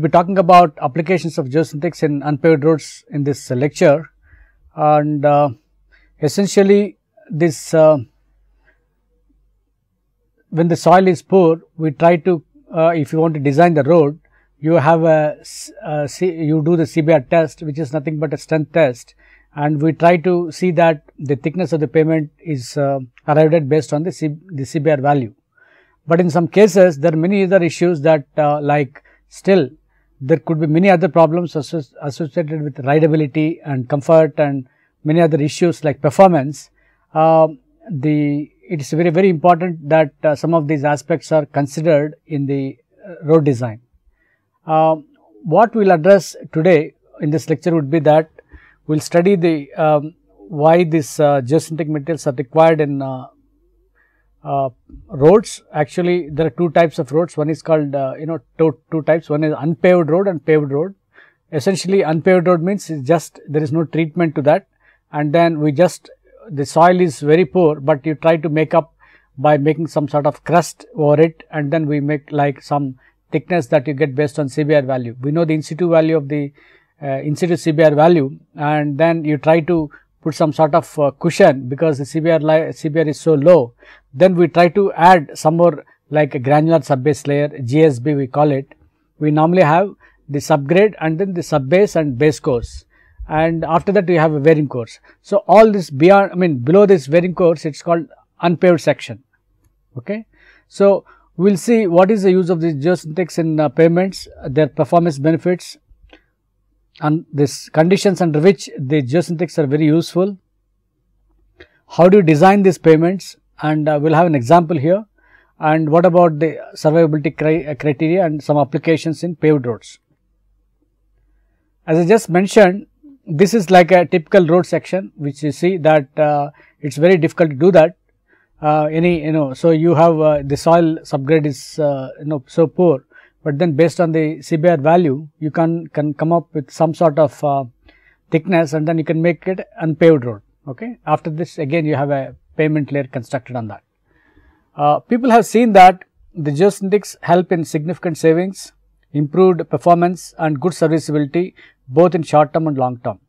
would be talking about applications of geosynthetics in unpaved roads in this lecture, and essentially this when the soil is poor, we try to if you want to design the road, you have you do the CBR test, which is nothing but a strength test, and we try to see that the thickness of the pavement is arrived at based on the CBR value. But in some cases, there are many other issues that like still there could be many other problems associated with rideability and comfort and many other issues like performance. It is very important that some of these aspects are considered in the road design. What we will address today in this lecture would be that we will study the why these geosynthetic materials are required in roads. Actually, there are two types of roads. One is called two types. One is unpaved road and paved road. Essentially, unpaved road means it's just there is no treatment to that, and then we just the soil is very poor, but you try to make up by making some sort of crust over it, and then we make like some thickness that you get based on CBR value. We know the in situ value of the in situ CBR value, and then you try to put some sort of cushion because the CBR is so low. Then we try to add some more like a granular subbase layer, GSB we call it. We normally have the subgrade and then the subbase and base course, and after that we have a wearing course. So, all this beyond below this wearing course, it is called unpaved section. Okay. So, we will see what is the use of these geosynthetics in pavements, their performance benefits, and these conditions under which the geosynthetics are very useful. How do you design these pavements, and we will have an example here, and what about the survivability criteria and some applications in paved roads. As I just mentioned, this is like a typical road section, which you see that it is very difficult to do that. So you have the soil subgrade is so poor, but then based on the CBR value, you can come up with some sort of thickness, and then you can make it unpaved road. Okay. After this, again you have a pavement layer constructed on that. People have seen that the geosynthetics help in significant savings, improved performance and good serviceability both in short term and long term.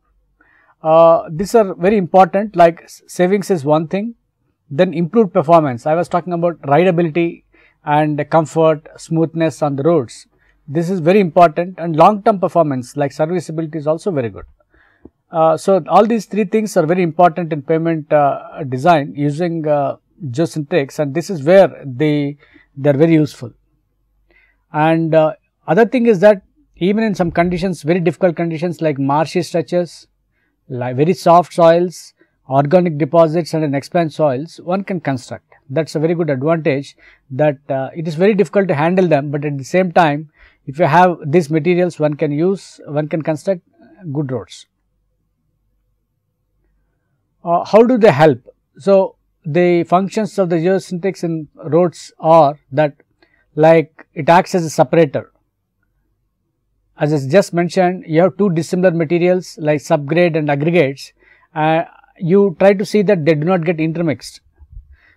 These are very important, like savings is one thing, then improved performance. I was talking about rideability and comfort, smoothness on the roads. This is very important, and long term performance like serviceability is also very good. So, all these three things are very important in pavement design using geosynthetics, and this is where they are very useful. And other thing is that even in some conditions, very difficult conditions like marshy stretches, like very soft soils, organic deposits and unexplained soils, one can construct. That is a very good advantage, that it is very difficult to handle them, but at the same time, if you have these materials, one can construct good roads. How do they help? So, the functions of the geosynthetics in roads are that, like it acts as a separator. As I just mentioned, you have two dissimilar materials like subgrade and aggregates. You try to see that they do not get intermixed.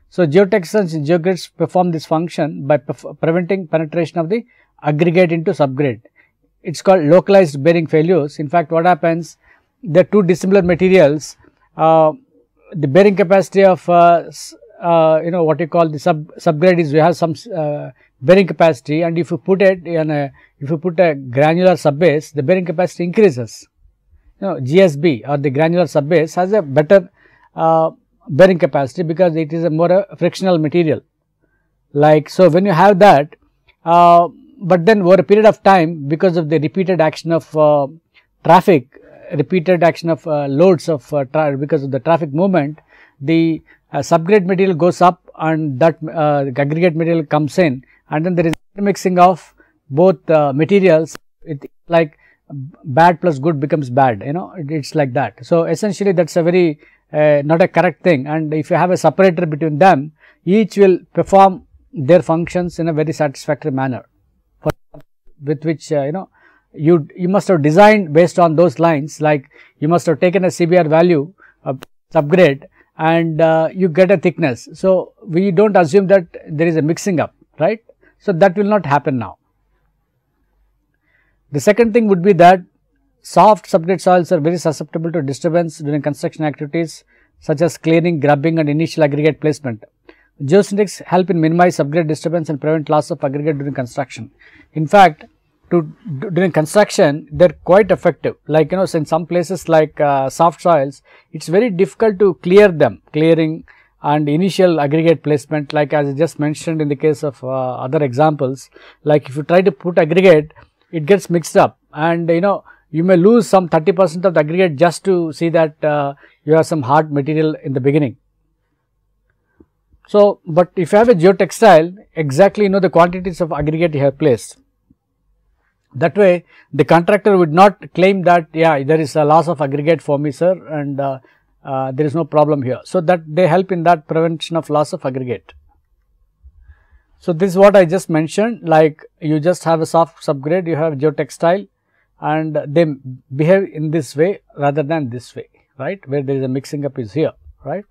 So, geotextures and geogrids perform this function by preventing penetration of the aggregate into subgrade. It is called localized bearing failures. In fact, what happens, there are two dissimilar materials, the bearing capacity of what you call the subgrade is, we have some bearing capacity, and if you put it in if you put a granular subbase, the bearing capacity increases. GSB or the granular subbase has a better bearing capacity because it is a more frictional material. Like so, when you have that, but then over a period of time, because of the repeated action of traffic, repeated action of loads of because of the traffic movement, the subgrade material goes up and that aggregate material comes in, and then there is mixing of both materials. It like bad plus good becomes bad, it is like that. So, essentially that is a very not a correct thing, and if you have a separator between them, each will perform their functions in a very satisfactory manner, with which you must have designed based on those lines, like you must have taken a CBR value of subgrade and you get a thickness. So, we do not assume that there is a mixing up, right. So, that will not happen now. The second thing would be that soft subgrade soils are very susceptible to disturbance during construction activities such as clearing, grubbing and initial aggregate placement. Geosynthetics help in minimize subgrade disturbance and prevent loss of aggregate during construction. In fact, during construction, they are quite effective. Like in some places like soft soils, it is very difficult to clear them, clearing and initial aggregate placement, like as I just mentioned in the case of other examples. Like if you try to put aggregate, it gets mixed up, and you may lose some 30% of the aggregate just to see that you have some hard material in the beginning. So, but if you have a geotextile, exactly the quantities of aggregate you have placed. That way, the contractor would not claim that, yeah, there is a loss of aggregate for me, sir, and there is no problem here. So, that they help in that prevention of loss of aggregate. So, this is what I just mentioned, like you just have a soft subgrade, you have geotextile, and they behave in this way rather than this way, right, where there is a mixing up is here, right.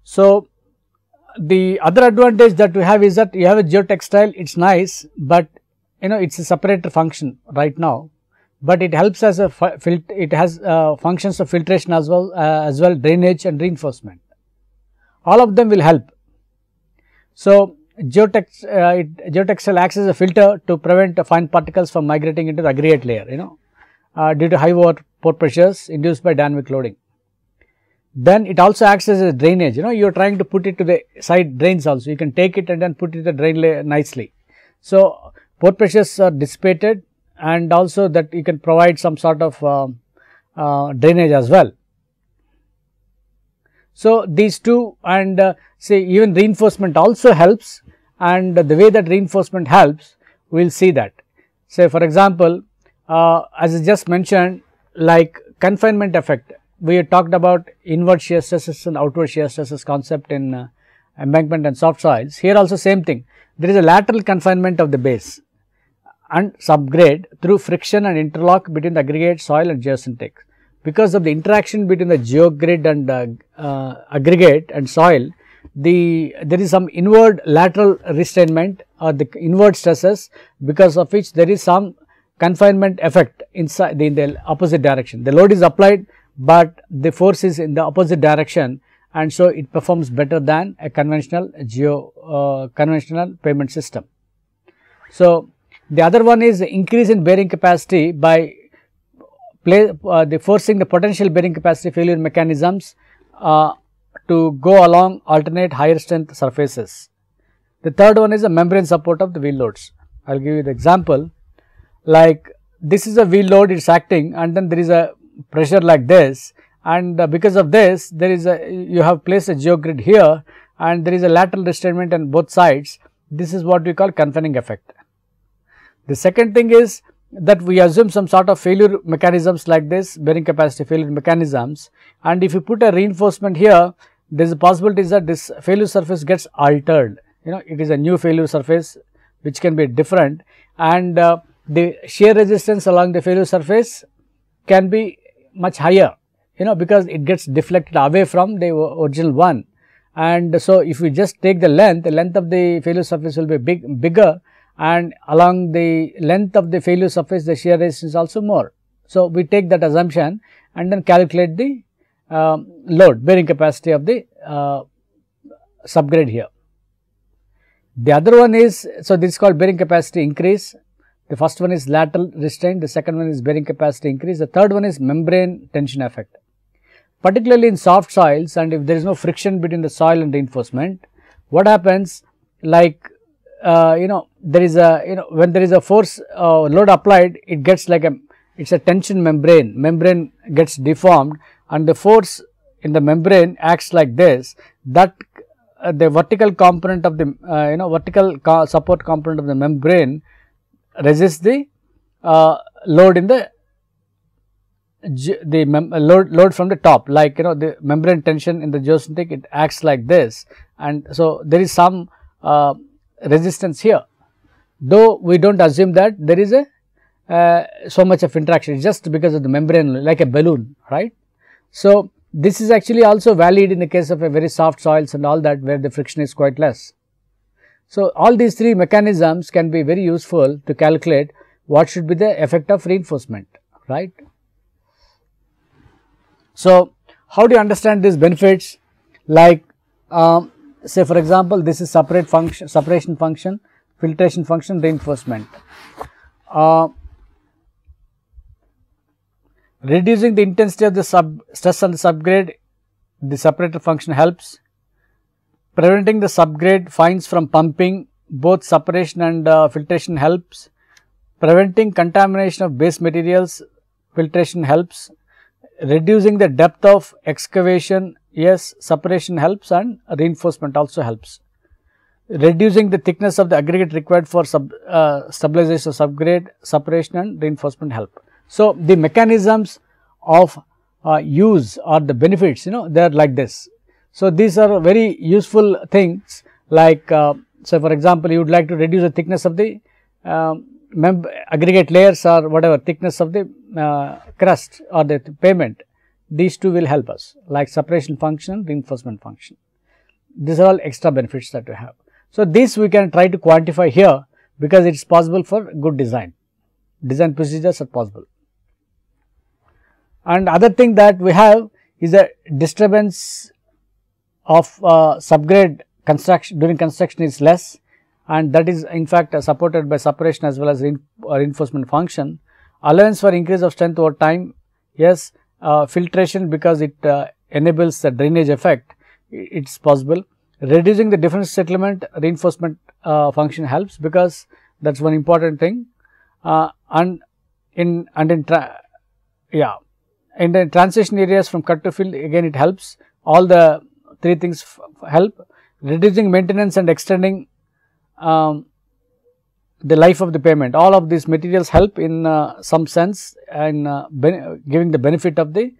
So, the other advantage that we have is that you have a geotextile, it is nice, but it is a separator function right now, but it helps as a it has functions of filtration as well, drainage and reinforcement. All of them will help. So, geotextile acts as a filter to prevent fine particles from migrating into the aggregate layer, due to high pore pressures induced by dynamic loading. Then it also acts as a drainage, you are trying to put it to the side drains also, you can take it and then put it to the drain layer nicely. So, pore pressures are dissipated, and also that you can provide some sort of drainage as well. So, these two, and say even reinforcement also helps, and the way that reinforcement helps, we will see that. Say for example, as I just mentioned, like confinement effect. We had talked about inward shear stresses and outward shear stresses concept in embankment and soft soils. Here also same thing, there is a lateral confinement of the base and subgrade through friction and interlock between the aggregate, soil and geosynthetic. Because of the interaction between the geogrid and aggregate and soil, there is some inward lateral restrainment or the inward stresses, because of which there is some confinement effect inside in the opposite direction. The load is applied, but the force is in the opposite direction, and so it performs better than a conventional conventional pavement system. So, the other one is the increase in bearing capacity by forcing the potential bearing capacity failure mechanisms to go along alternate higher strength surfaces. The third one is the membrane support of the wheel loads. I will give you the example, like this is a wheel load, it is acting, and then there is a pressure like this, and because of this there is you have placed a geogrid here, and there is a lateral restrainment on both sides. This is what we call confining effect. The second thing is that we assume some sort of failure mechanisms like this, bearing capacity failure mechanisms, and if you put a reinforcement here, there is a possibility that this failure surface gets altered, it is a new failure surface which can be different, and the shear resistance along the failure surface can be much higher, because it gets deflected away from the original one. And so, if we just take the length of the failure surface will be bigger, and along the length of the failure surface the shear resistance is also more. So, we take that assumption and then calculate the load bearing capacity of the subgrade here. The other one is, so this is called bearing capacity increase. The first one is lateral restraint, the second one is bearing capacity increase, the third one is membrane tension effect. Particularly in soft soils, and if there is no friction between the soil and reinforcement, what happens, like there is a when there is a force load applied, it gets like it's a tension membrane gets deformed, and the force in the membrane acts like this, that the vertical component of the vertical support component of the membrane resists the load in the load from the top, like the membrane tension in the geosynthetic, it acts like this, and so there is some resistance here, though we do not assume that there is a so much of interaction, just because of the membrane, like a balloon, right. So, this is actually also valid in the case of a very soft soils and all that, where the friction is quite less. So, all these three mechanisms can be very useful to calculate what should be the effect of reinforcement, right. So, how do you understand these benefits? Like say for example, this is separation function, filtration function, reinforcement. Reducing the intensity of the stress on the subgrade, the separator function helps. Preventing the subgrade fines from pumping, both separation and filtration helps. Preventing contamination of base materials, filtration helps. Reducing the depth of excavation, yes, separation helps, and reinforcement also helps. Reducing the thickness of the aggregate required for stabilization of subgrade, separation and reinforcement help. So, the mechanisms of use or the benefits, they are like this. So, these are very useful things, like so for example, you would like to reduce the thickness of the aggregate layers or whatever thickness of the crust or the pavement. These two will help us, like separation function, reinforcement function. These are all extra benefits that we have. So, this we can try to quantify here, because it is possible for good design procedures are possible. And other thing that we have is the disturbance of subgrade construction during construction is less, and that is in fact supported by separation as well as reinforcement function. Allowance for increase of strength over time, yes. Filtration, because it enables the drainage effect, it is possible. Reducing the difference settlement, reinforcement function helps, because that is one important thing. In the transition areas from cut to fill, again it helps. All the three things help. Reducing maintenance and extending the life of the pavement, all of these materials help in some sense in giving the benefit of the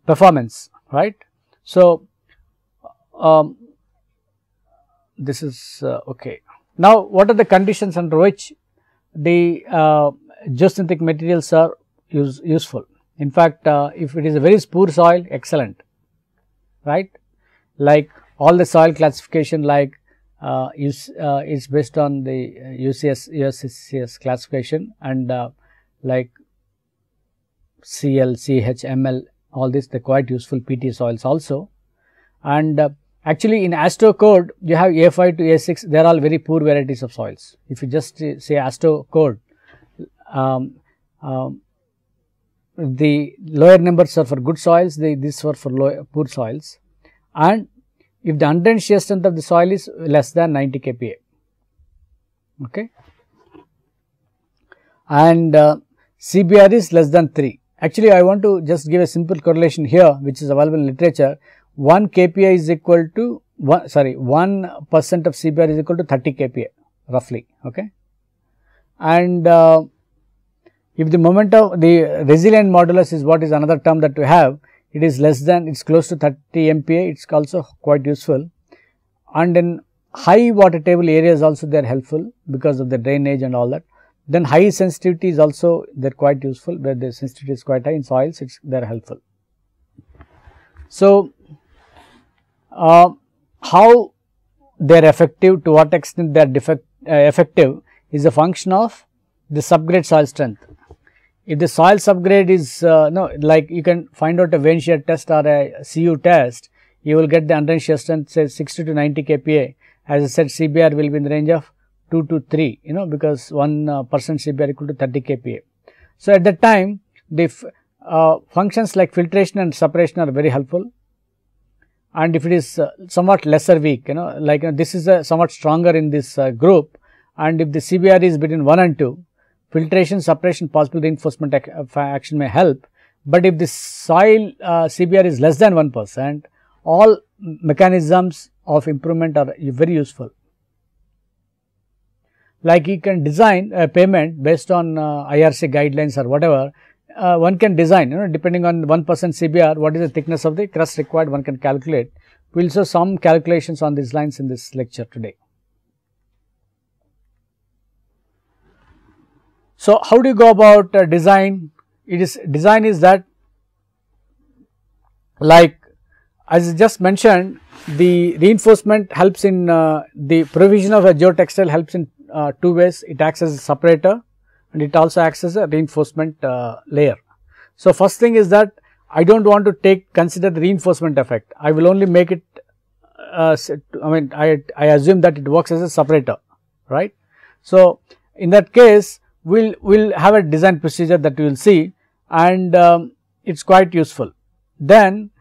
performance, right. So, this is okay. Now, what are the conditions under which the geosynthetic materials are useful? In fact, if it is a very poor soil, excellent, right. Like all the soil classification, like is based on the USCS classification, and like CL, CH, ML, all this, they are quite useful. PT soils also. And actually in ASTO code, you have A5 to A6, they are all very poor varieties of soils. If you just say ASTO code, the lower numbers are for good soils, these were for poor soils, and if the undrained shear strength of the soil is less than 90 kPa, okay, and CBR is less than 3. Actually, I want to just give a simple correlation here, which is available in literature. 1 kPa is equal to 1% of CBR is equal to 30 kPa roughly, okay. And if the moment of the resilient modulus is what is another term that we have, it is less than, it is close to 30 MPa, it is also quite useful. And in high water table areas also they are helpful, because of the drainage and all that. Then high sensitivity is also, they are quite useful, where the sensitivity is quite high in soils, they are helpful. So, how they are effective, to what extent they are effective is a function of the subgrade soil strength. If the soil subgrade is like you can find out a vein shear test or a CU test, you will get the undrained shear strength say 60 to 90 kPa. As I said, CBR will be in the range of 2 to 3, because 1% CBR equal to 30 kPa. So, at that time the functions like filtration and separation are very helpful, and if it is somewhat lesser weak, this is somewhat stronger in this group, and if the CBR is between 1 and 2, filtration, separation, possible reinforcement action may help. But if the soil CBR is less than 1%, all mechanisms of improvement are very useful. Like you can design a pavement based on IRC guidelines or whatever, one can design, depending on 1% CBR, what is the thickness of the crust required, one can calculate. We will show some calculations on these lines in this lecture today. So, how do you go about design? Design is that, like as I just mentioned, the reinforcement helps in the provision of a geotextile helps in two ways. It acts as a separator and it also acts as a reinforcement layer. So, first thing is that I do not want to consider the reinforcement effect. I will only make it I assume that it works as a separator, right. So, in that case we will have a design procedure that we will see, and it is quite useful. Then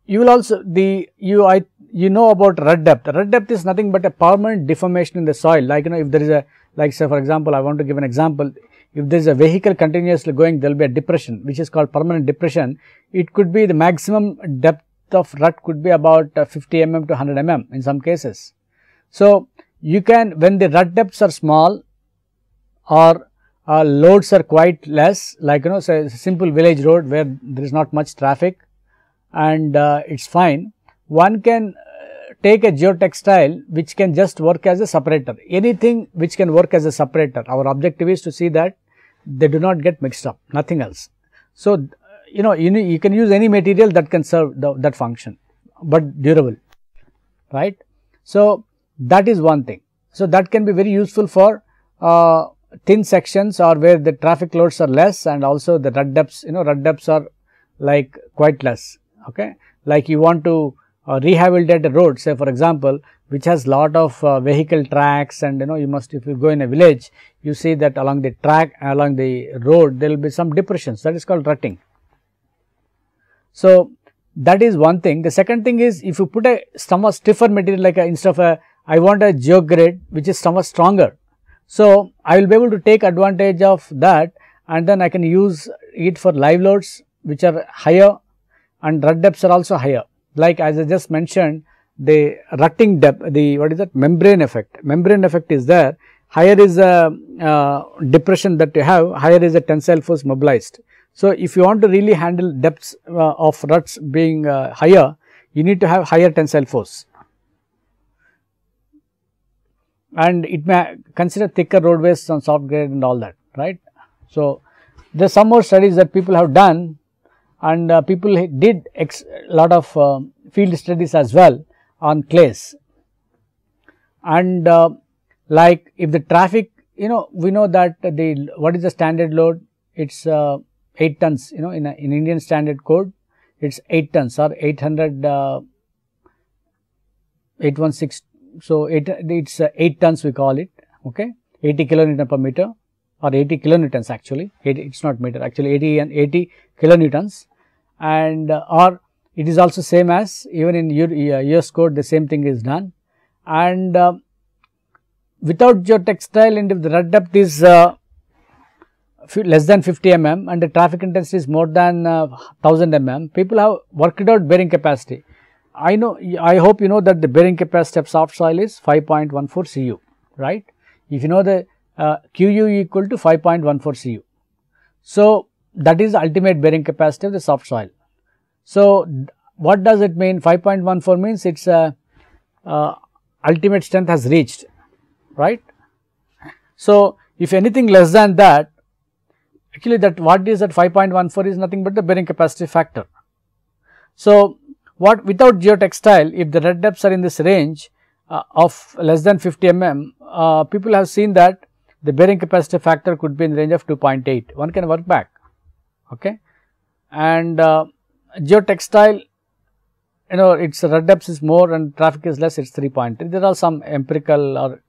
you will also you know about rut depth. Rut depth is nothing but a permanent deformation in the soil, like if there is a, like say for example, I want to give an example. If there is a vehicle continuously going, there will be a depression which is called permanent depression. It could be the maximum depth of rut could be about 50 mm to 100 mm in some cases. So, you can, when the rut depths are small or loads are quite less, like say a simple village road where there is not much traffic and it is fine, one can take a geotextile which can just work as a separator. Anything which can work as a separator, our objective is to see that they do not get mixed up, nothing else. So, you can use any material that can serve that function, but durable, right. So, that is one thing. So, that can be very useful for thin sections or where the traffic loads are less, and also the rut depths, rut depths are like quite less, okay. Like you want to rehabilitate a road, say for example, which has lot of vehicle tracks, and you must, if you go in a village, you see that along the track, along the road, there will be some depressions, that is called rutting. So, that is one thing. The second thing is, if you put a somewhat stiffer material, like instead of I want a geogrid which is somewhat stronger. So, I will be able to take advantage of that, and then I can use it for live loads which are higher, and rut depths are also higher. Like as I just mentioned, the rutting depth, the what is that, membrane effect. Membrane effect is there. Higher is a depression that you have, higher is a tensile force mobilized. So, if you want to really handle depths of ruts being higher, you need to have higher tensile force, and it may consider thicker roadways on soft grade and all that, right. So, there are some more studies that people have done, and people did lot of field studies as well on clays, and like if the traffic, we know that what is the standard load, it is 8 tons, in Indian standard code, it is 8 tons or 816. So, it is 8 tons we call it, okay, 80 kilonewton per meter or 80 kilonewtons actually, it is not meter, actually 80 kilonewtons, and or it is also same as even in US code, the same thing is done. And without geotextile, and if the rut depth is less than 50 mm and the traffic intensity is more than 1000 mm, people have worked out bearing capacity. I hope you know that the bearing capacity of soft soil is 5.14 cu, right. If you know the Qu equal to 5.14 cu. So, that is the ultimate bearing capacity of the soft soil. So, what does it mean? 5.14 means its ultimate strength has reached, right. So, if anything less than that, actually that what is that 5.14 is nothing but the bearing capacity factor. So, without geotextile, if the rut depths are in this range of less than 50 mm, people have seen that the bearing capacity factor could be in the range of 2.8, one can work back, okay. And geotextile, its rut depth is more and traffic is less, it is 3.3. There are some empirical or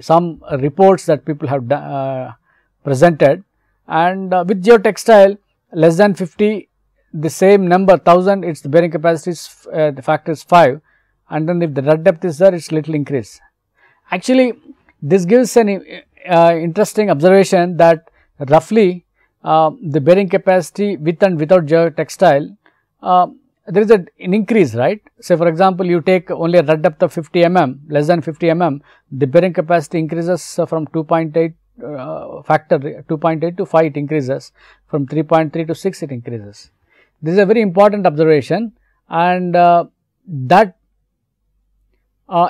some reports that people have presented, and with geotextile less than 50, the same number 1000, its bearing capacity is the factor is 5, and then if the rut depth is there, it is little increase. Actually, this gives an interesting observation that roughly the bearing capacity with and without geotextile, there is an increase, right. Say for example, you take only a rut depth of 50 mm, less than 50 mm, the bearing capacity increases from 2.8 factor 2.8 to 5, it increases, from 3.3 to 6 it increases. This is a very important observation, and that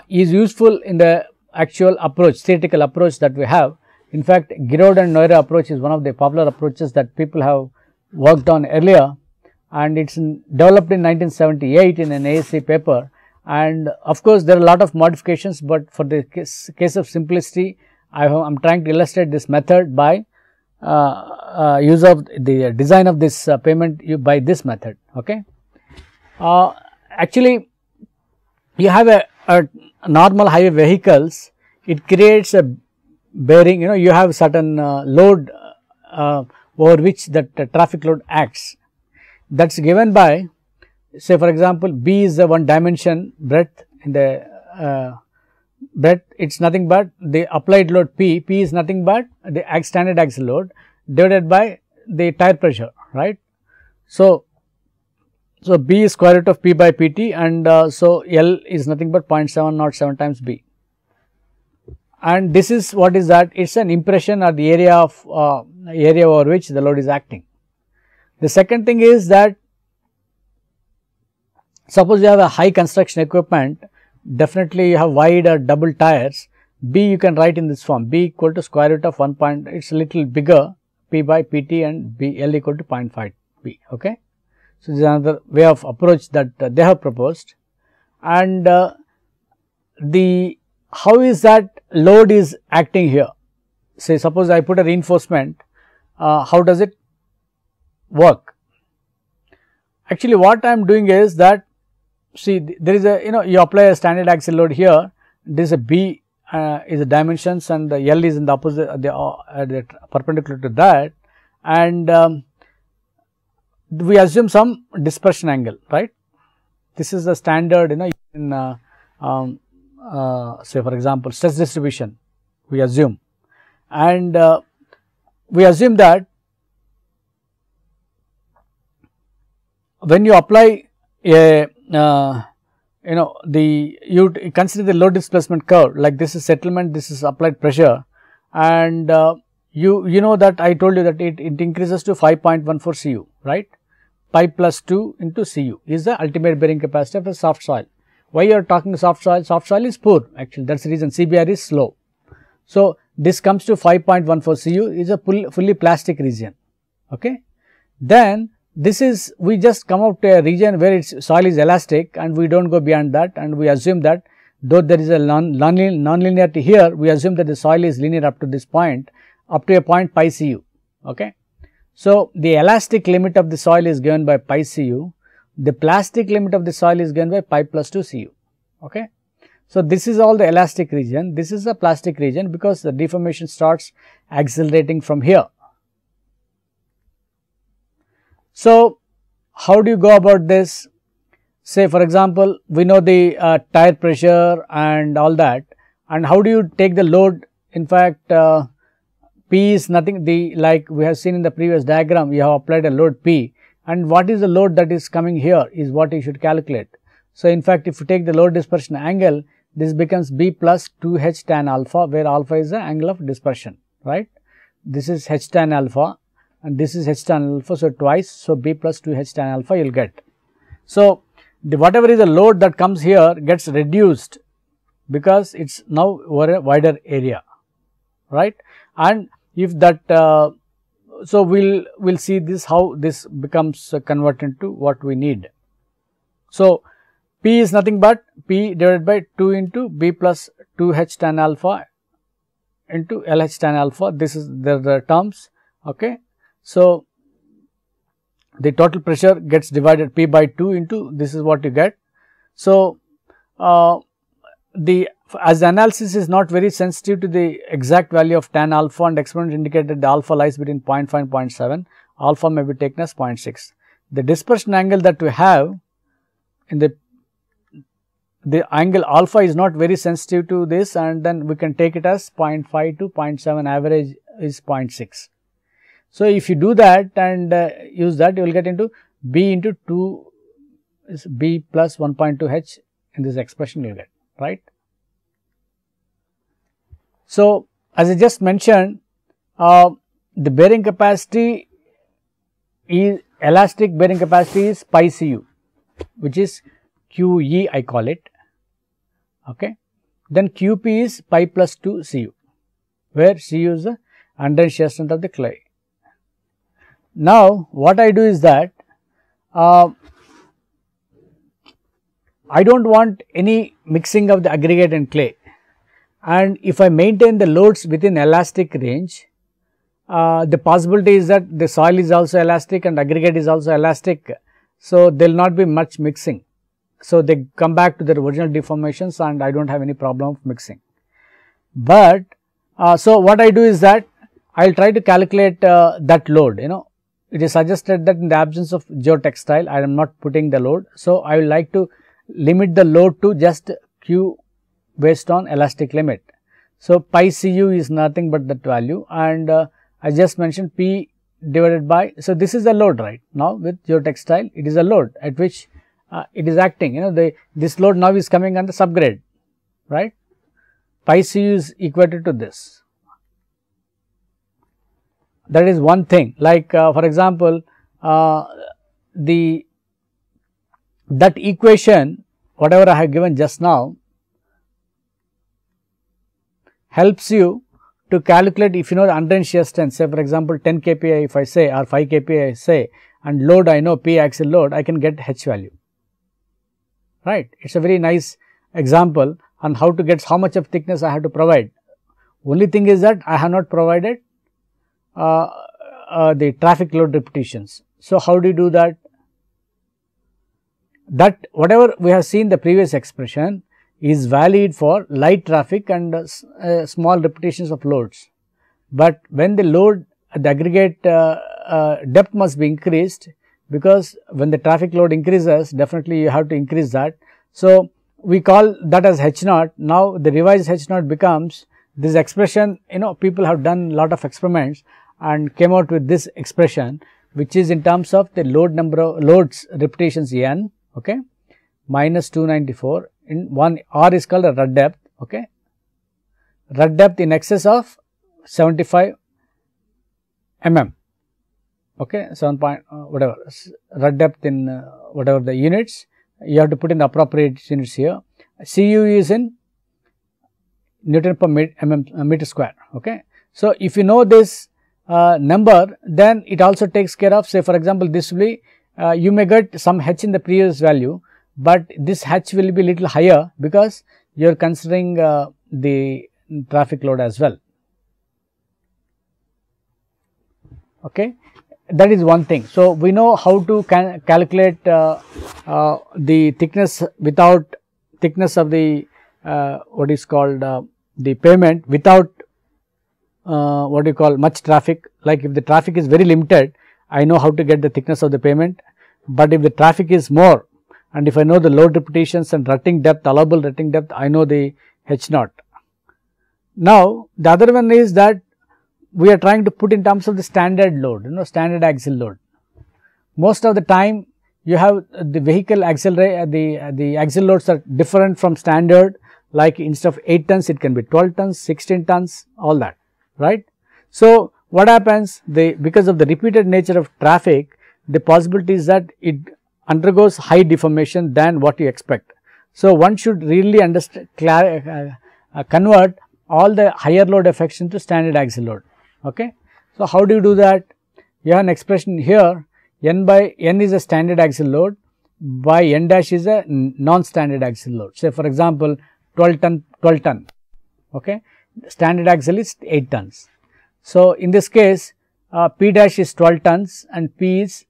is useful in the actual approach, theoretical approach that we have. In fact, Giraud and Noire approach is one of the popular approaches that people have worked on earlier, and it's developed in 1978 in an ASC paper. And of course, there are a lot of modifications, but for the case of simplicity, I am trying to illustrate this method by use of the design of this pavement by this method. Okay. Actually, you have a normal highway vehicles, it creates a bearing, you have certain load over which that traffic load acts. That is given by, say for example, B is the one dimension breadth in the breadth, it is nothing but the applied load P, P is nothing but the standard axle load divided by the tire pressure, right. So B is square root of P by Pt, and so L is nothing but 0.707 times B. And this is what is that? It is an impression or the area of area over which the load is acting. The second thing is that suppose you have a high construction equipment, definitely you have wide or double tires. B you can write in this form, B equal to square root of 1. It is a little bigger, P by Pt, and B L equal to 0.5 B. Okay. So, this is another way of approach that they have proposed. And how is that load is acting here? Say suppose I put a reinforcement, how does it work? Actually, what I am doing is that, see, there is a, you apply a standard axle load here, this is a B is the dimensions, and the L is in the opposite, the perpendicular to that, and we assume some dispersion angle, right. This is the standard, in say for example, stress distribution we assume, and we assume that when you apply a you consider the load displacement curve, like this is settlement, this is applied pressure, and you know that I told you that it increases to 5.14 cu, right. Pi plus 2 into Cu is the ultimate bearing capacity of a soft soil. Why you are talking soft soil? Soft soil is poor, actually, that is the reason CBR is slow. So, this comes to 5.14 Cu is a fully plastic region. Okay. Then this is, we just come out to a region where its soil is elastic, and we do not go beyond that, and we assume that though there is a non-linearity here, we assume that the soil is linear up to this point, up to a point pi Cu. Okay. So, the elastic limit of the soil is given by pi Cu, the plastic limit of the soil is given by pi plus 2 Cu. Okay. So, this is all the elastic region, this is the plastic region, because the deformation starts accelerating from here. So, how do you go about this? Say for example, we know the tire pressure and all that, and how do you take the load? In fact, P is nothing, like we have seen in the previous diagram, you have applied a load P, and what is the load that is coming here is what you should calculate. So, in fact, if you take the load dispersion angle, this becomes B plus 2H tan alpha, where alpha is the angle of dispersion, right. This is H tan alpha and this is H tan alpha, so twice, so B plus 2H tan alpha you will get. So, whatever is the load that comes here gets reduced because it is now over a wider area, right. And if that, so we'll see this, how this becomes converted to what we need. So, P is nothing but P divided by 2 into B plus 2H tan alpha into LH tan alpha, this is the terms. Okay. So, the total pressure gets divided P by 2 into, this is what you get. So, as the analysis is not very sensitive to the exact value of tan alpha, and experiment indicated the alpha lies between 0.5 and 0.7, alpha may be taken as 0.6. The dispersion angle that we have in the angle alpha is not very sensitive to this, and then we can take it as 0.5 to 0.7, average is 0.6. So, if you do that and use that, you will get into B into 2 is B plus 1.2H in this expression you will get, right. So, as I just mentioned, the bearing capacity is, elastic bearing capacity is pi Cu, which is QE I call it, okay. Then QP is pi plus 2 Cu, where Cu is the underlying shear strength of the clay. Now, what I do is that I do not want any mixing of the aggregate and clay, and if I maintain the loads within elastic range, the possibility is that the soil is also elastic and aggregate is also elastic. So, there will not be much mixing. So, they come back to their original deformations and I do not have any problem of mixing. But, so what I do is that I will try to calculate that load, it is suggested that in the absence of geotextile, I am not putting the load. So, I will like to limit the load to just Q based on elastic limit. So, pi Cu is nothing but that value, and I just mentioned P divided by, so this is the load right now with geotextile, it is a load at which it is acting, this load now is coming on the subgrade, right. Pi Cu is equated to this. That is one thing, like for example, that equation whatever I have given just now helps you to calculate if you know the undrained shear strength, say for example 10 kPa if I say or 5 kPa I say, and load I know P axial load, I can get H value, right. It is a very nice example on how to get how much of thickness I have to provide. Only thing is that I have not provided the traffic load repetitions. So, how do you do that? That whatever we have seen the previous expression is valid for light traffic and small repetitions of loads, but when the load the aggregate depth must be increased, because when the traffic load increases definitely you have to increase that. So, we call that as H naught. Now, the revised H naught becomes this expression, people have done lot of experiments and came out with this expression, which is in terms of the load number of loads repetitions n, okay, minus 294 in one R is called a Rut depth, okay, Rut depth in excess of 75 mm, okay, 7 point whatever Rut depth in whatever the units, you have to put in the appropriate units here. Cu is in Newton per meter square, okay. So, if you know this number, then it also takes care of, say for example, this will be you may get some H in the previous value, but this H will be little higher because you are considering the traffic load as well, okay. That is one thing. So, we know how to calculate the thickness without thickness of the what is called the pavement without what you call much traffic. Like if the traffic is very limited, I know how to get the thickness of the pavement, but if the traffic is more and if I know the load repetitions and rutting depth, allowable rutting depth, I know the H naught. Now, the other one is that we are trying to put in terms of the standard load, standard axial load. Most of the time you have the vehicle axial the axial loads are different from standard, like instead of 8 tons it can be 12 tons, 16 tons, all that, right. So, what happens, because of the repeated nature of traffic, the possibility is that it undergoes high deformation than what you expect. So, one should really understand convert all the higher load effects into standard axial load, okay. So, how do you do that? You have an expression here, n is a standard axial load, by n dash is a non-standard axial load. Say for example, 12 ton, okay, standard axial is 8 tons. So, in this case P dash is 12 tons and P is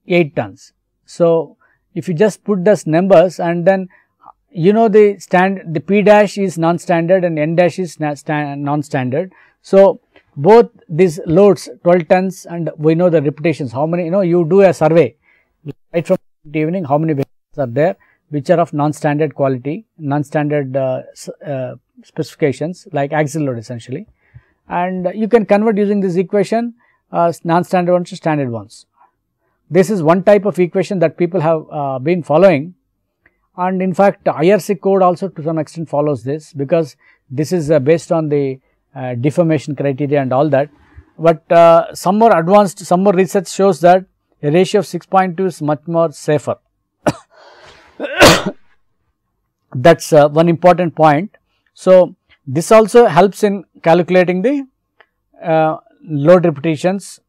8 tons. So, if you just put those numbers and then the P dash is non-standard and N dash is non-standard. So, both these loads 12 tons and we know the repetitions, how many, you do a survey right from evening, how many vehicles are there which are of non-standard quality, non-standard specifications like axial load essentially, and you can convert using this equation non-standard ones to standard ones. This is one type of equation that people have been following, and in fact, IRC code also to some extent follows this, because this is based on the deformation criteria and all that, but some more advanced, some more research shows that a ratio of 6.2 is much more safer. That is one important point. So, this also helps in calculating the load repetitions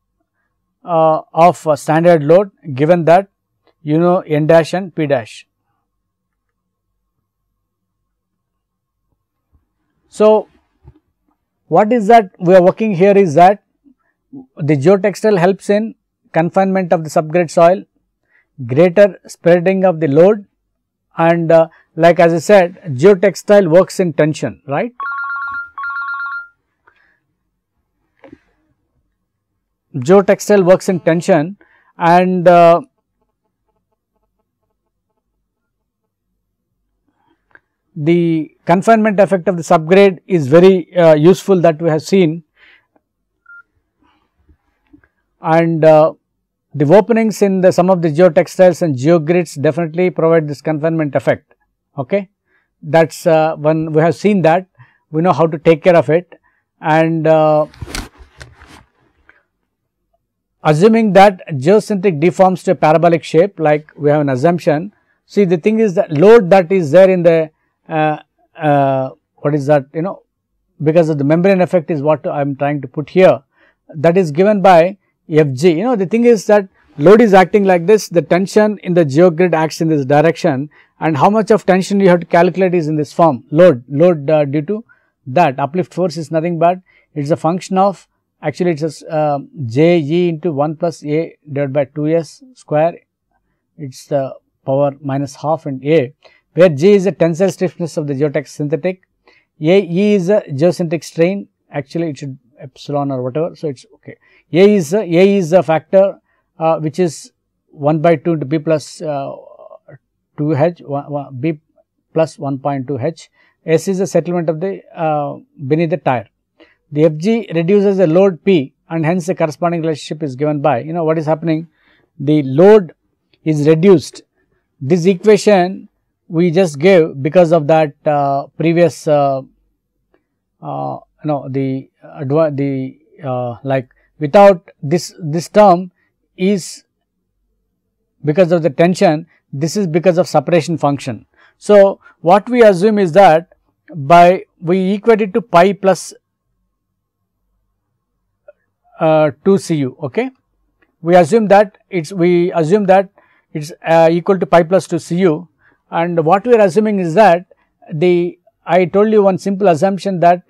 of standard load, given that you know N dash and P dash. So, what is that we are working here is that the geotextile helps in confinement of the subgrade soil, greater spreading of the load, and like as I said, geotextile works in tension, right. Geotextile works in tension, and the confinement effect of the subgrade is very useful, that we have seen, and the openings in the some of the geotextiles and geogrids definitely provide this confinement effect. Okay, that is when we have seen that, we know how to take care of it, and assuming that geosynthetic deforms to a parabolic shape, like we have an assumption. See, the thing is that load that is there in the what is that, you know, because of the membrane effect is what I am trying to put here, that is given by Fg. You know, the thing is that load is acting like this, the tension in the geogrid acts in this direction, and how much of tension you have to calculate is in this form, load due to that uplift force is nothing but it is a function of, actually it is J E into 1 plus A divided by 2S square, it is the power minus half, and A, where G is the tensile stiffness of the geosynthetic, E is the geosynthetic strain, actually it should epsilon or whatever, so it is okay. A is a factor which is 1 by 2 into B plus 2 H, B plus 1.2 H. S is the settlement of the beneath the tire. The Fg reduces the load P, and hence the corresponding relationship is given by, you know, what is happening, the load is reduced. This equation we just gave because of that previous like without this term is because of the tension, this is because of separation function. So, what we assume is that by we equate it to pi plus 2 Cu, okay. We assume that it's equal to pi plus 2 Cu, and what we are assuming is that I told you one simple assumption that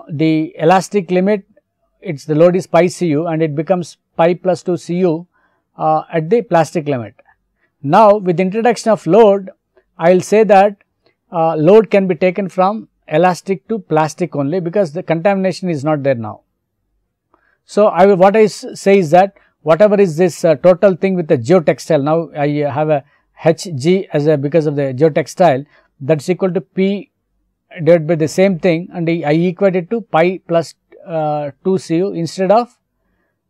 the elastic limit, the load is pi Cu and it becomes pi plus 2 Cu at the plastic limit. Now, with the introduction of load, I will say that load can be taken from elastic to plastic only, because the contamination is not there now. So, what I say is that whatever is this total thing with the geotextile, now I have a Hg as a because of the geotextile, that is equal to P divided by the same thing, and I equate it to pi plus 2 Cu, instead of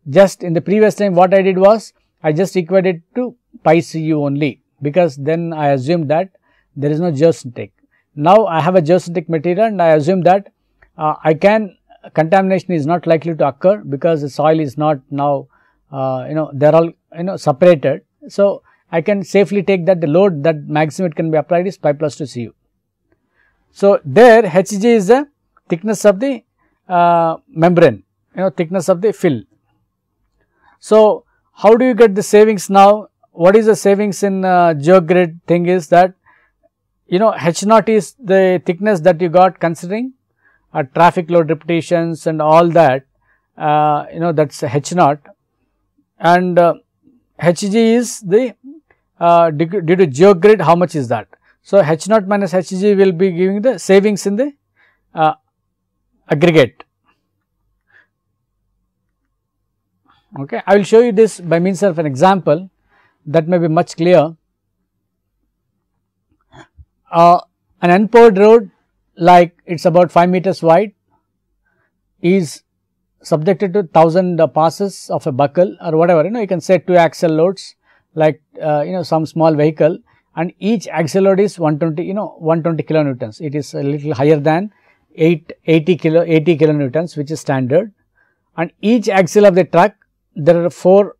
just in the previous time what I did was I just equated to pi Cu only, because then I assumed that there is no geosynthetic. Now, I have a geosynthetic material and I assume that contamination is not likely to occur, because the soil is not now they are all separated. So, I can safely take that the load that maximum it can be applied is pi plus 2 Cu. So, there Hg is the thickness of the membrane, thickness of the fill. So, how do you get the savings now? What is the savings in geogrid thing is that H naught is the thickness that you got considering traffic load repetitions and all that, that is H naught, and Hg is the due to geogrid, how much is that. So, H naught minus Hg will be giving the savings in the aggregate. Okay. I will show you this by means of an example that may be much clearer. An unpaved road, like it is about 5 meters wide, is subjected to 1000 passes of a buckle or whatever, you can say 2 axle loads, like some small vehicle, and each axle load is 120 kilonewtons. It is a little higher than 80 kilonewtons, which is standard, and each axle of the truck, there are 4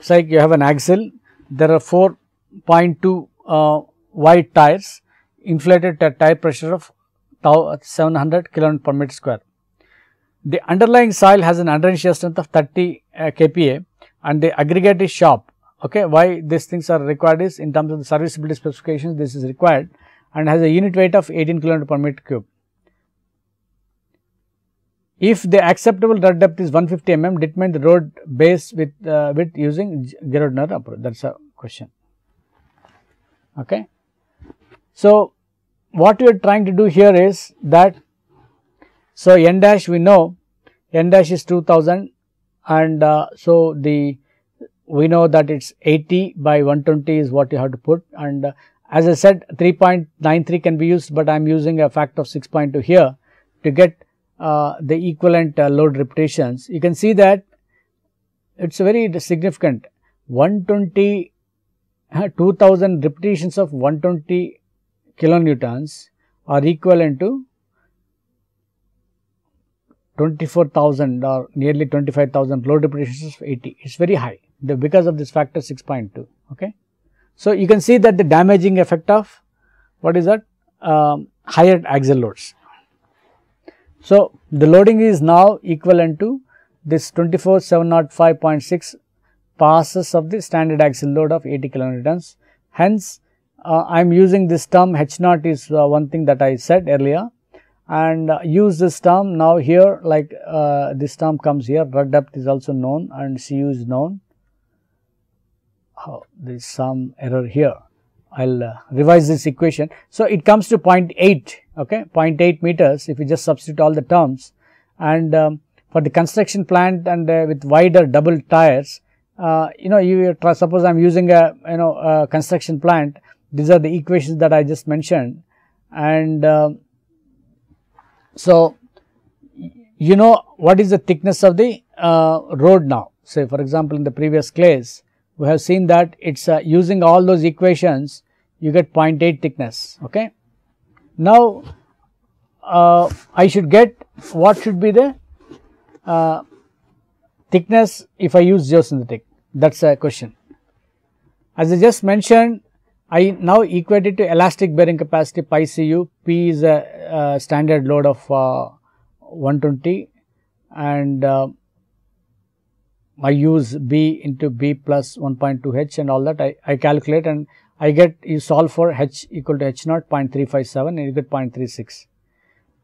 like you have an axle, there are 4.2 wide tires inflated at tire pressure of 700 kilonewton per meter square. the underlying soil has an underlying shear strength of 30 kPa and the aggregate is sharp. Okay, why these things are required is in terms of the serviceability specifications, this is required and has a unit weight of 18 kg per meter cube. If the acceptable rut depth is 150 mm, determine the road base with width using Gerodner approach. That is a question. Okay. So, what we are trying to do here is that, so n dash we know, n dash is 2000 and so we know that it is 80 by 120 is what you have to put, and as I said 3.93 can be used, but I am using a factor of 6.2 here to get the equivalent load repetitions. You can see that it is very significant. 120 2000 repetitions of 120 kilonewtons are equivalent to 24,000 or nearly 25,000 load repetitions of 80. It is very high because of this factor 6.2. Okay. So, you can see that the damaging effect of what is that higher axial loads. So, the loading is now equivalent to this 24705.6 passes of the standard axial load of 80 kilonewtons. Hence, I am using this term H naught is one thing that I said earlier, and use this term now here, like this term comes here, rut depth is also known and Cu is known. Oh, there is some error here. I will revise this equation. So, it comes to 0.8, okay, 0.8 meters if you just substitute all the terms, and for the construction plant and with wider double tires, you suppose I am using a construction plant, these are the equations that I just mentioned, and so you know what is the thickness of the road now. Say for example, in the previous class we have seen that it is using all those equations you get 0.8 thickness. Okay. Now, I should get what should be the thickness if I use geosynthetic, that is a question. As I just mentioned, I now equate it to elastic bearing capacity pi Cu, P is a standard load of 120 and I use B into B plus 1.2 H and all that I calculate, and I get, you solve for H equal to H naught 0.357 and you get 0.36.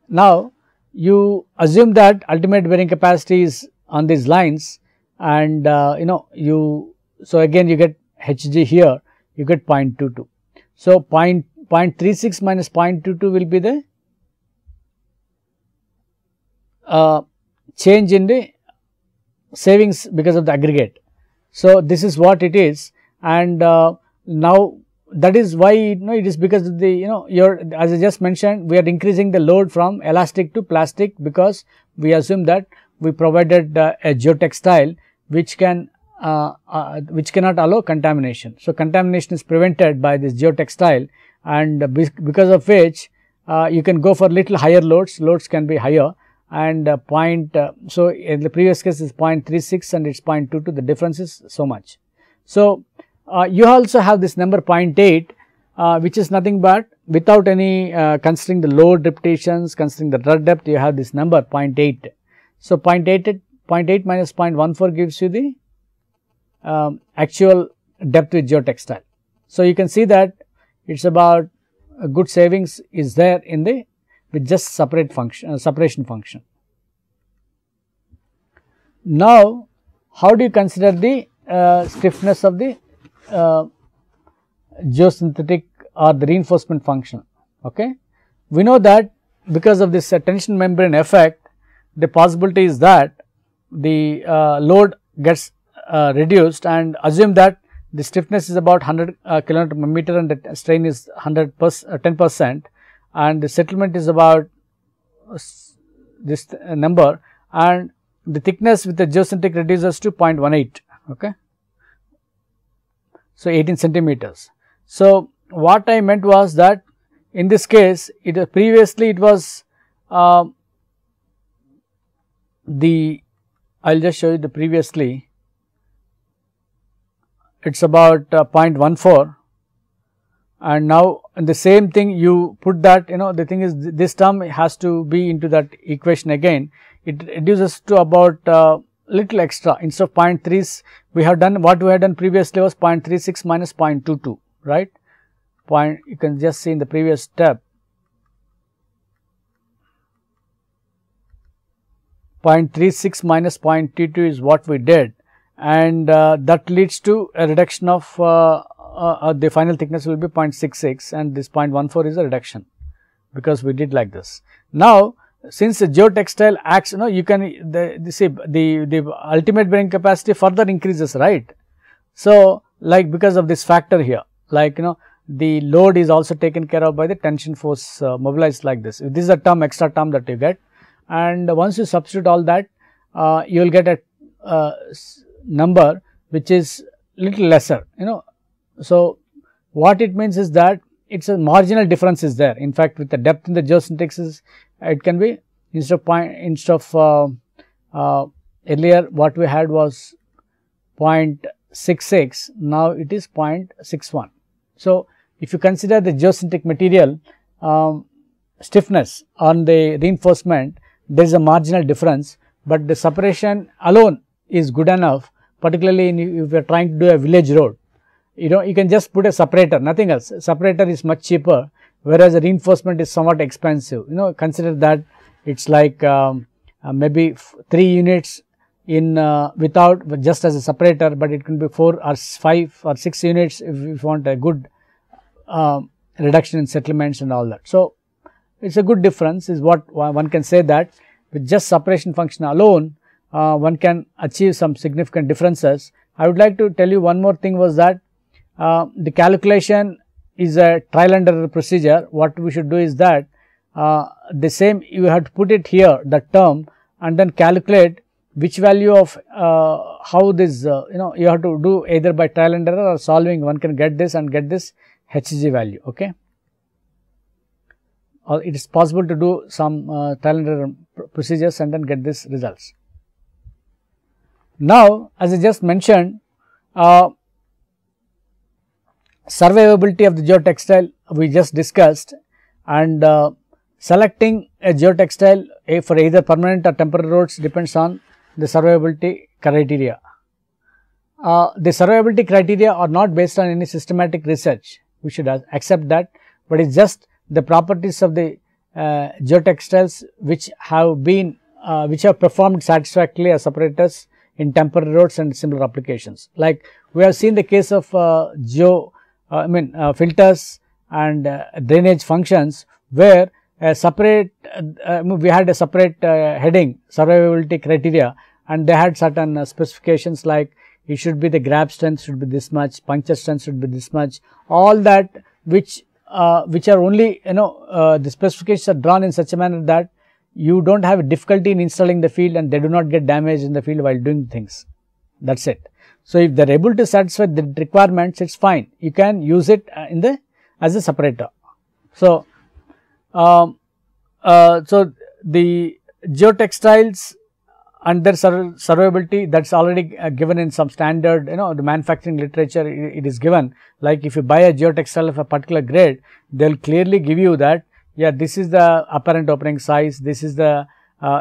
Now, you assume that ultimate bearing capacity is on these lines, and so again you get Hg here, you get 0.22. So, 0.36 minus 0.22 will be the change in the savings because of the aggregate. So, this is what it is, and now that is why it is because of the as I just mentioned, we are increasing the load from elastic to plastic because we assume that we provided a geotextile which cannot allow contamination. So, contamination is prevented by this geotextile, and because of which you can go for little higher loads can be higher, and so in the previous case is 0.36 and it is 0.22, the difference is so much. So, you also have this number 0.8 which is nothing but without any considering the load repetitions, considering the rut depth, you have this number 0.8. So, 0.8 minus 0.14 gives you the actual depth with geotextile. So, you can see that it is about a good savings is there in the with just separation function. Now, how do you consider the stiffness of the geosynthetic or the reinforcement function? Okay. We know that because of this tension membrane effect, the possibility is that the load gets reduced, and assume that the stiffness is about 100 kN per meter and the strain is 10%, and the settlement is about this number, and the thickness with the geosynthetic reduces to 0.18. Okay. So, 18 centimeters. So, what I meant was that in this case previously it was I will just show you the previously it is about 0.14 and now the same thing you put that, the thing is this term has to be into that equation again. It reduces to about little extra. Instead of 0.3, we have done what we had done previously was 0.36 minus 0.22, right? You can just see in the previous step 0.36 minus 0.22 is what we did, and that leads to a reduction of the final thickness will be 0.66, and this 0.14 is a reduction because we did like this. Now, since the geotextile acts, you can the ultimate bearing capacity further increases, right? So, like because of this factor here, like the load is also taken care of by the tension force mobilized like this. This is a term, extra term that you get, and once you substitute all that, you will get a number which is little lesser, So, what it means is that it's a marginal difference is there. In fact, with the depth in the geosynthetics, it can be instead of earlier what we had was 0.66, now it is 0.61. So, if you consider the geosynthetic material stiffness on the reinforcement, there is a marginal difference, but the separation alone is good enough, particularly if you are trying to do a village road. You can just put a separator, nothing else. Separator is much cheaper, whereas a reinforcement is somewhat expensive. Consider that it's like maybe 3 units in without just as a separator, but it can be 4 or 5 or 6 units if you want a good reduction in settlements and all that. So, it's a good difference is what one can say, that with just separation function alone, one can achieve some significant differences. I would like to tell you one more thing was that the calculation is a trial and error procedure. What we should do is that the same you have to put it here, the term, and then calculate which value of how this you have to do either by trial and error or solving. One can get this and get this HG value. Okay, or it is possible to do some trial and error procedures and then get these results. Now, as I just mentioned, survivability of the geotextile we just discussed, and selecting a geotextile for either permanent or temporary roads depends on the survivability criteria. The survivability criteria are not based on any systematic research, we should accept that, but it is just the properties of the geotextiles which have been performed satisfactorily as separators in temporary roads and similar applications. Like we have seen the case of filters and drainage functions, where a separate we had a separate heading survivability criteria, and they had certain specifications like it should be the grab strength should be this much, puncture strength should be this much, all that which are only the specifications are drawn in such a manner that you do not have a difficulty in installing the field and they do not get damaged in the field while doing things. That is it. So, if they are able to satisfy the requirements, it is fine. You can use it as a separator. So, the geotextiles and their survivability, that is already given in some standard, the manufacturing literature it is given. Like if you buy a geotextile of a particular grade, they will clearly give you that, yeah, this is the apparent opening size, this is the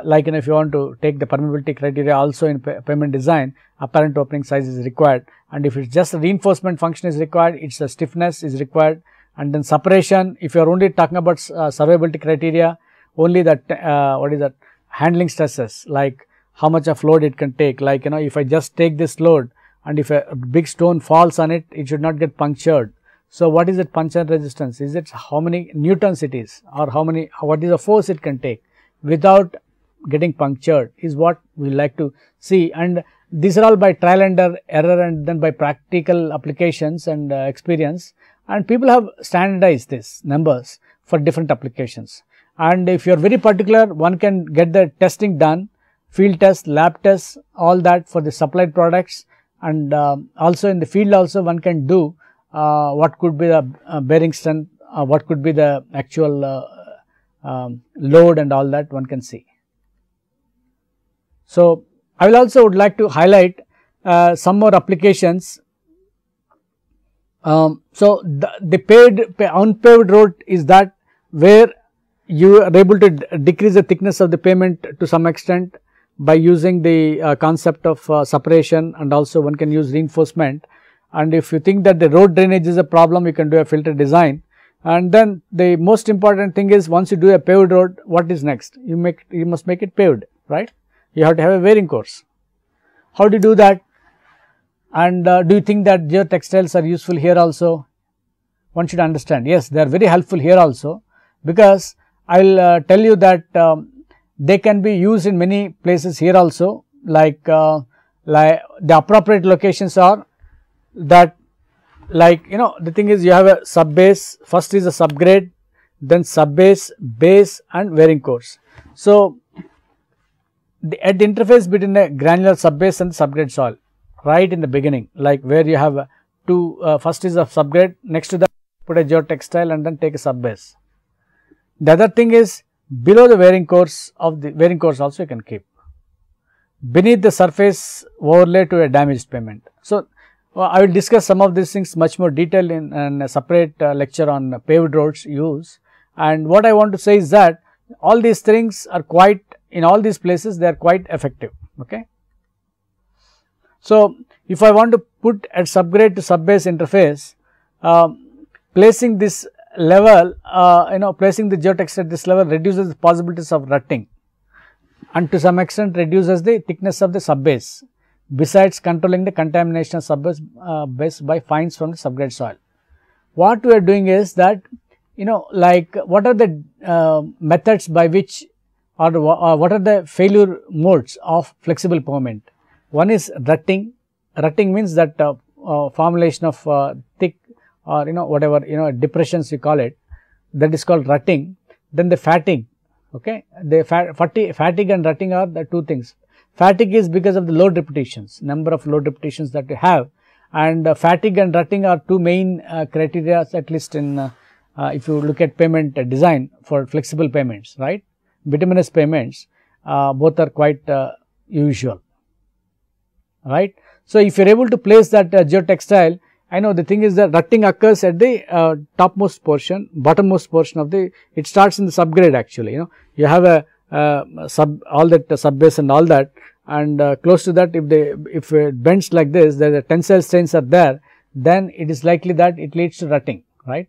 like if you want to take the permeability criteria also in pavement design, apparent opening size is required, and if it's just a reinforcement function is required, it's a stiffness is required, and then separation, if you are only talking about survivability criteria, only that what is that, handling stresses, like how much of load it can take, like if I just take this load and if a big stone falls on it, it should not get punctured. So, what is that puncture resistance? Is it how many newtons it is, or what is the force it can take without getting punctured, is what we like to see, and these are all by trial and error and then by practical applications and experience, and people have standardized these numbers for different applications. And if you are very particular, one can get the testing done, field test, lab tests, all that for the supplied products, and also in the field also one can do what could be the bearing strength, what could be the actual load and all that one can see. So, I will also would like to highlight some more applications So, the unpaved road is that where you are able to decrease the thickness of the pavement to some extent by using the concept of separation, and also one can use reinforcement. And if you think that the road drainage is a problem, you can do a filter design. And then the most important thing is, once you do a paved road, what is next? You must make it paved, right? You have to have a wearing course. How do you do that? And do you think that geotextiles are useful here also? One should understand, yes, they are very helpful here also, because I will tell you that they can be used in many places here also, like the appropriate locations are that, like, you know, the thing is, you have a sub base, first is a subgrade, then sub base, base and wearing course. So, at the interface between the granular sub base and subgrade soil, right in the beginning, like where you have two, first is a subgrade, next to that put a geotextile and then take a sub base. The other thing is, below the wearing course also you can keep, beneath the surface overlay to a damaged pavement. So, I will discuss some of these things much more detail in a separate lecture on paved roads use. And what I want to say is that all these things are quite, in all these places they are quite effective. Okay. So, if I want to put a subgrade to sub base interface, placing this level, placing the geotextile at this level reduces the possibilities of rutting, and to some extent reduces the thickness of the sub base, besides controlling the contamination of sub base by fines from the subgrade soil. What we are doing is that, like, what are the methods by which, or what are the failure modes of flexible pavement? One is rutting. Rutting means that formulation of thick, or whatever, depressions you call it, that is called rutting. Then the fatigue. Okay, the fatigue and rutting are the two things. Fatigue is because of the load repetitions, number of load repetitions that you have, and fatigue and rutting are two main criteria, at least in if you look at pavement design for flexible pavements, right? Bituminous pavements, both are quite usual, right? So, if you are able to place that geotextile, I know the thing is that rutting occurs at the topmost portion, bottommost portion of the, it starts in the subgrade actually, you have a all that sub base and all that, and close to that, if it bends like this, the tensile strains are there, then it is likely that it leads to rutting, right.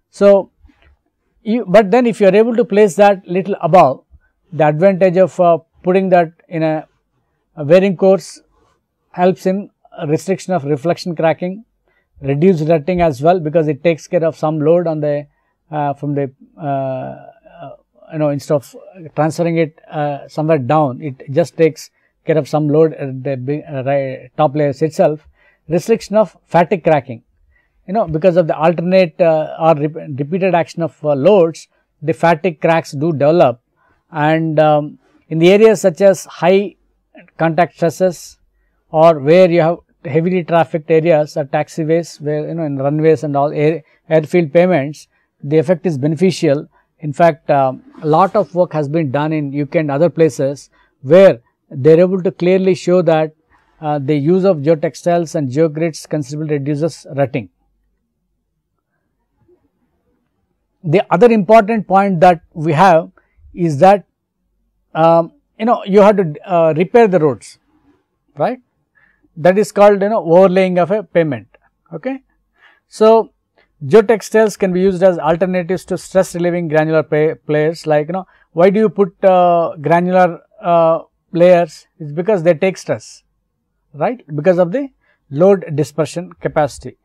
So, but then if you are able to place that little above, the advantage of putting that in a wearing course helps in restriction of reflection cracking, reduce rutting as well, because it takes care of some load on the from the instead of transferring it somewhere down, it just takes care of some load at the top layers itself. Restriction of fatigue cracking, because of the alternate or repeated action of loads, the fatigue cracks do develop, and in the areas such as high contact stresses, or where you have heavily trafficked areas or taxiways, where in runways and all airfield pavements, the effect is beneficial. In fact, a lot of work has been done in UK and other places, where they are able to clearly show that the use of geotextiles and geogrids considerably reduces rutting. The other important point that we have is that you have to repair the roads, right? That is called overlaying of a pavement. Okay. So, geotextiles can be used as alternatives to stress relieving granular layers, like why do you put granular layers? It is because they take stress, right, because of the load dispersion capacity.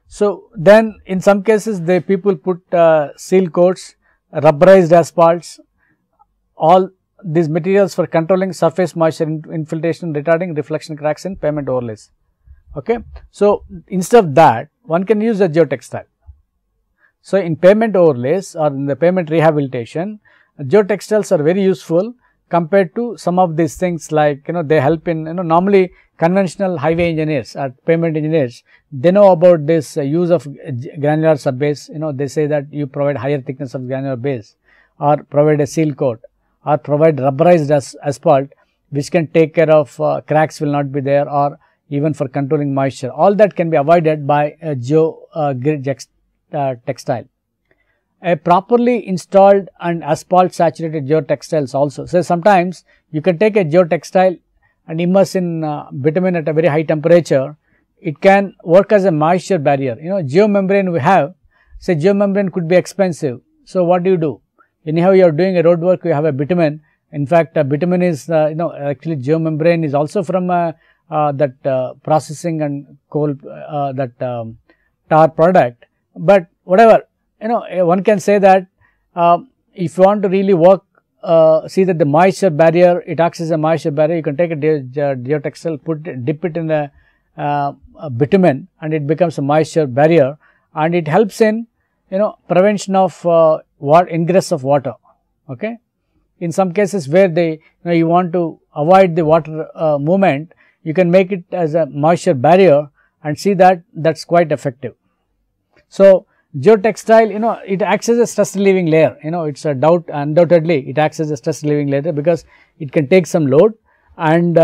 So, then in some cases the people put seal coats, rubberized asphalts, all these materials for controlling surface moisture infiltration, retarding reflection cracks in pavement overlays. Okay. So, instead of that, one can use a geotextile. So, in pavement overlays or in the pavement rehabilitation, geotextiles are very useful compared to some of these things, like they help in normally conventional highway engineers or pavement engineers, they know about this use of granular sub base. They say that you provide higher thickness of granular base, or provide a seal coat, or provide rubberized asphalt, which can take care of cracks will not be there, or even for controlling moisture. All that can be avoided by a grid textile. A properly installed and asphalt saturated geotextiles also. So, sometimes you can take a geotextile and immerse in bitumen at a very high temperature. It can work as a moisture barrier. Geomembrane we have, say geomembrane could be expensive. So, what do? Anyhow, you are doing a road work, you have a bitumen. In fact, bitumen is actually geomembrane is also from that processing and coal tar product. But whatever, one can say that if you want to really work, see that the moisture barrier, it acts as a moisture barrier, you can take a geotextile, dip it in a bitumen, and it becomes a moisture barrier, and it helps in prevention of ingress of water. Okay. In some cases where you want to avoid the water movement, you can make it as a moisture barrier and see that that's quite effective. So, geotextile, it acts as a stress relieving layer. It's undoubtedly it acts as a stress relieving layer because it can take some load, and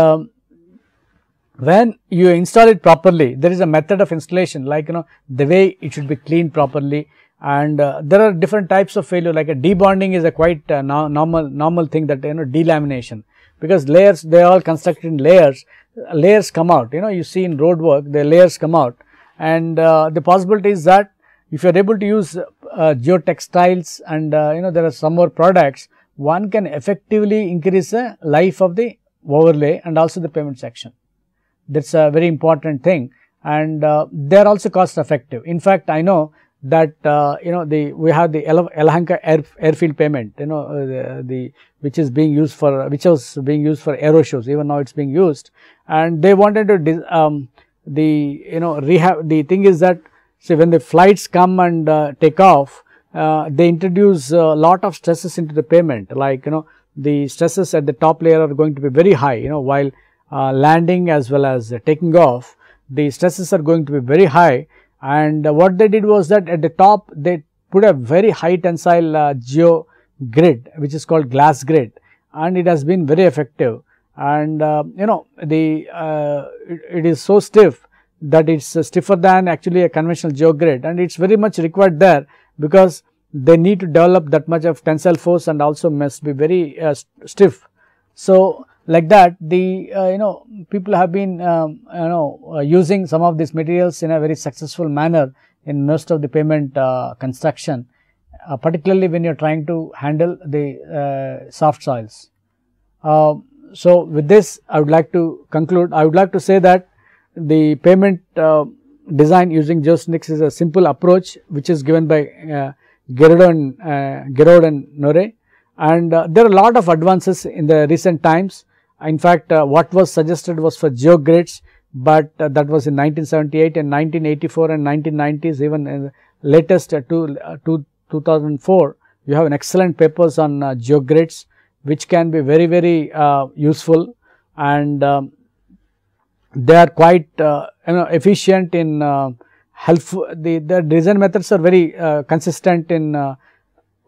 when you install it properly, there is a method of installation, like the way it should be cleaned properly, and there are different types of failure, like a debonding is a quite normal thing, that delamination, because layers, they are all constructed in layers come out, you see in road work the layers come out, and the possibility is that if you are able to use geotextiles and there are some more products, one can effectively increase the life of the overlay and also the pavement section. That is a very important thing, and they are also cost effective. In fact, I know that we have the Yelahanka airfield pavement, which was being used for aero shows. Even now it is being used, and they wanted to rehab. The thing is that, say, when the flights come and take off, they introduce a lot of stresses into the pavement, like the stresses at the top layer are going to be very high, while landing as well as taking off, the stresses are going to be very high. And what they did was that at the top they put a very high tensile geo grid, which is called glass grid, and it has been very effective. And it is so stiff that it is stiffer than actually a conventional geo grid, and it is very much required there, because they need to develop that much of tensile force and also must be very stiff. So, like that, the people have been using some of these materials in a very successful manner in most of the pavement construction, particularly when you are trying to handle the soft soils. So, with this I would like to conclude. I would like to say that the pavement design using geosynthetics is a simple approach, which is given by Geraud and Nore, and there are a lot of advances in the recent times. In fact, what was suggested was for geogrids, but that was in 1978 and 1984 and 1990s, even in the latest 2004, you have an excellent papers on geogrids, which can be very, very useful, and they are quite efficient in helpful. The design methods are very consistent in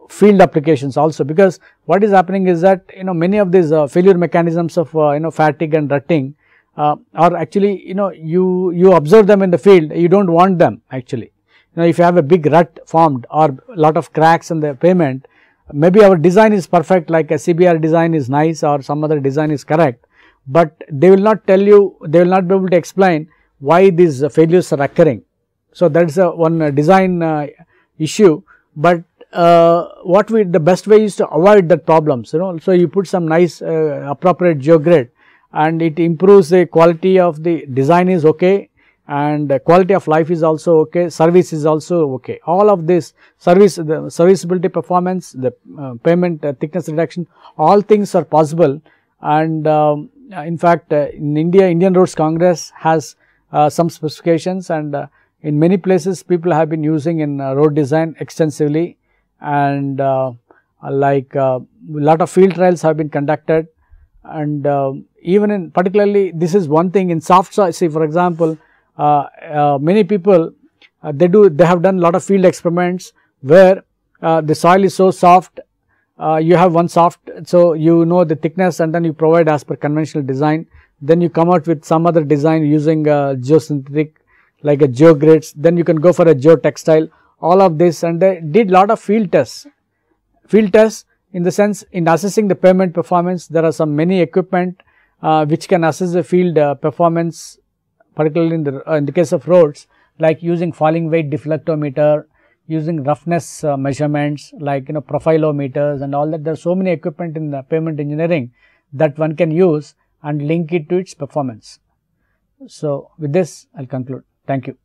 field applications also, because what is happening is that many of these failure mechanisms of fatigue and rutting are actually you observe them in the field, you do not want them actually. If you have a big rut formed or lot of cracks in the pavement, maybe our design is perfect, like a CBR design is nice or some other design is correct, but they will not tell you, they will not be able to explain why these failures are occurring. So, that is one design issue, but the best way is to avoid that problems, So, you put some nice appropriate geogrid, and it improves the quality of the design is okay, and quality of life is also okay, service is also okay. All of this the serviceability performance, the pavement thickness reduction, all things are possible. And in fact, in India, Indian Roads Congress has some specifications, and in many places people have been using in road design extensively, and like lot of field trials have been conducted, and even in particularly this is one thing in soft soil. See, for example, many people they have done lot of field experiments where the soil is so soft you have one soft, so you know the thickness and then you provide as per conventional design. Then you come out with some other design using geosynthetic like a geogrids, then you can go for a geotextile, all of this, and they did lot of field tests. Field tests in the sense, in assessing the pavement performance, there are some many equipment which can assess the field performance, particularly in the case of roads, like using falling weight deflectometer, using roughness measurements like profilometers and all that. There are so many equipment in the pavement engineering that one can use and link it to its performance. So, with this I will conclude. Thank you.